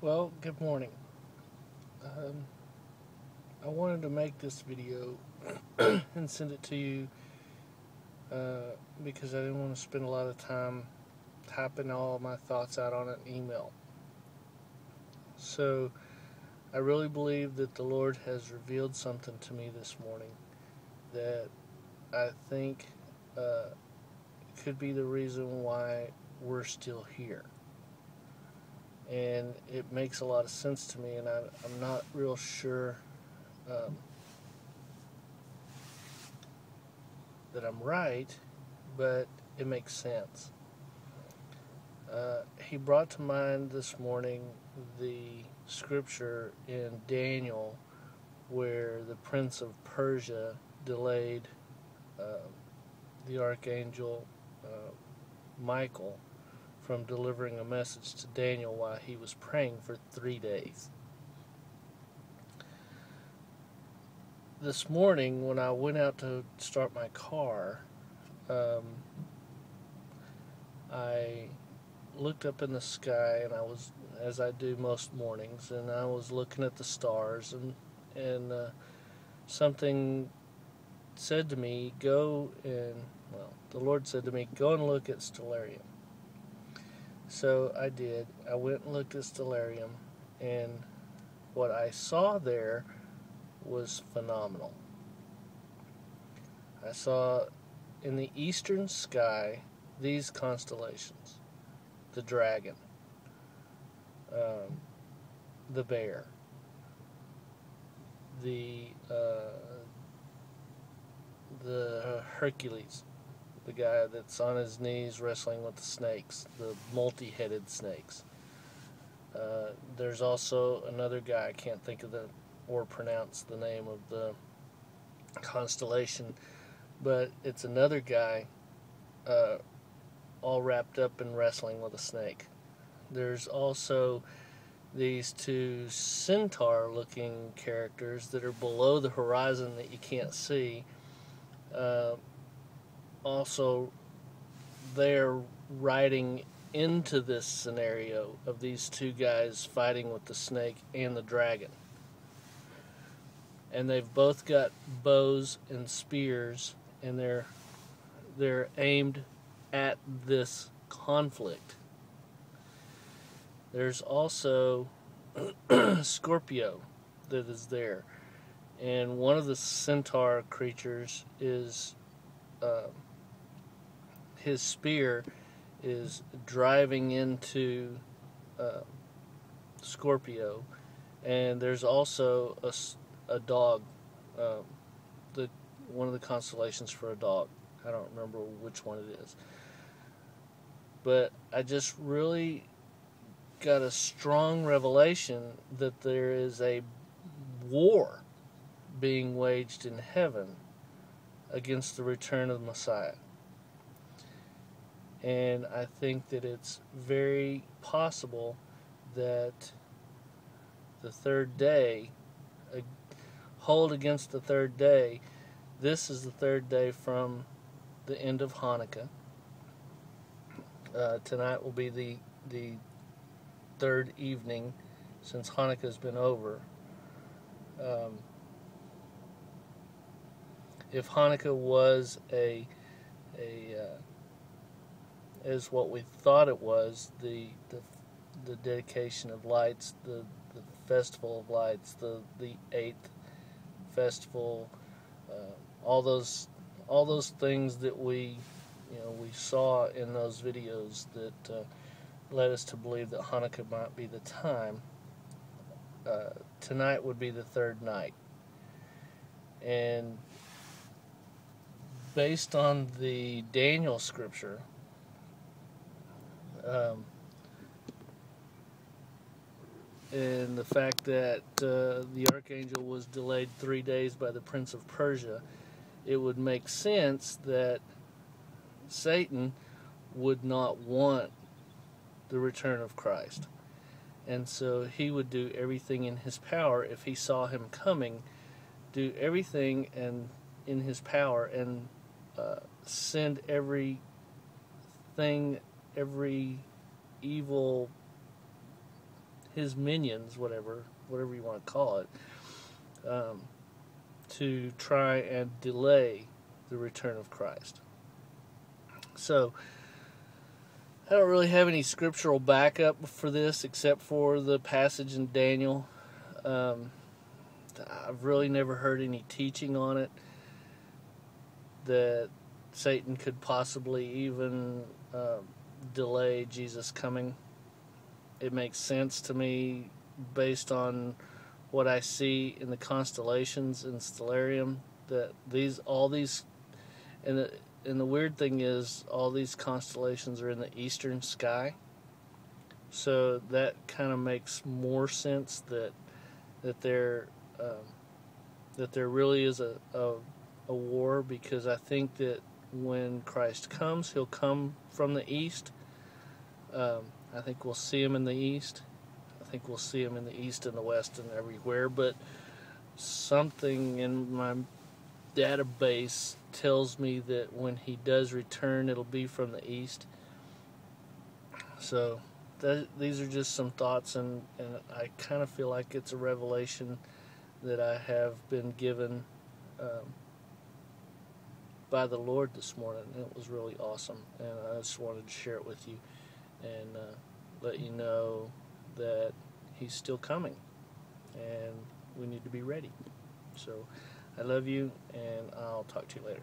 Well, good morning. Um, I wanted to make this video and send it to you because I didn't want to spend a lot of time typing all my thoughts out on an email. So I really believe that the Lord has revealed something to me this morning that I think could be the reason why we're still here. And it makes a lot of sense to me, and I'm not real sure that I'm right, but it makes sense. He brought to mind this morning the scripture in Daniel where the prince of Persia delayed the archangel Michael from delivering a message to Daniel while he was praying for 3 days. This morning, when I went out to start my car, I looked up in the sky, and I was, as I do most mornings, and I was looking at the stars, and something said to me, the Lord said to me, go and look at Stellarium. So I did. I went and looked at Stellarium, and what I saw there was phenomenal. I saw in the eastern sky these constellations: the dragon, the bear, the Hercules, the guy that's on his knees wrestling with the snakes, the multi-headed snakes. There's also another guy, I can't think of or pronounce the name of the constellation, but it's another guy all wrapped up in wrestling with a snake. There's also these two centaur-looking characters that are below the horizon that you can't see. Also, they're riding into this scenario of these two guys fighting with the snake and the dragon. And they've both got bows and spears, and they're aimed at this conflict. There's also Scorpio that is there, and one of the centaur creatures is his spear is driving into Scorpio, and there's also a dog, one of the constellations for a dog. I don't remember which one it is, but I just really got a strong revelation that there is a war being waged in heaven against the return of the Messiah. And I think that it's very possible that the third day, hold against the third day, this is the third day from the end of Hanukkah. Tonight will be the third evening since Hanukkah's been over. If Hanukkah was as what we thought it was, the dedication of lights, the festival of lights, the 8th festival, all those things that we saw in those videos that led us to believe that Hanukkah might be the time. Tonight would be the third night, and based on the Daniel scripture, and the fact that the archangel was delayed 3 days by the prince of Persia, it would make sense that Satan would not want the return of Christ. And so he would do everything in his power, if he saw him coming, do everything in his power and send every evil his minions, whatever you want to call it, to try and delay the return of Christ. So I don't really have any scriptural backup for this except for the passage in Daniel. I've really never heard any teaching on it that Satan could possibly even delay Jesus coming. It makes sense to me based on what I see in the constellations in Stellarium, that all these, and the weird thing is, all these constellations are in the eastern sky. So that kind of makes more sense that there really is a war, because I think that when Christ comes, he'll come from the east. I think we'll see him in the east. I think we'll see him in the east and the west and everywhere. But something in my database tells me that when he does return, it'll be from the east. So these are just some thoughts, and I kind of feel like it's a revelation that I have been given by the Lord this morning. It was really awesome, and I just wanted to share it with you and let you know that he's still coming, and we need to be ready. So I love you, and I'll talk to you later.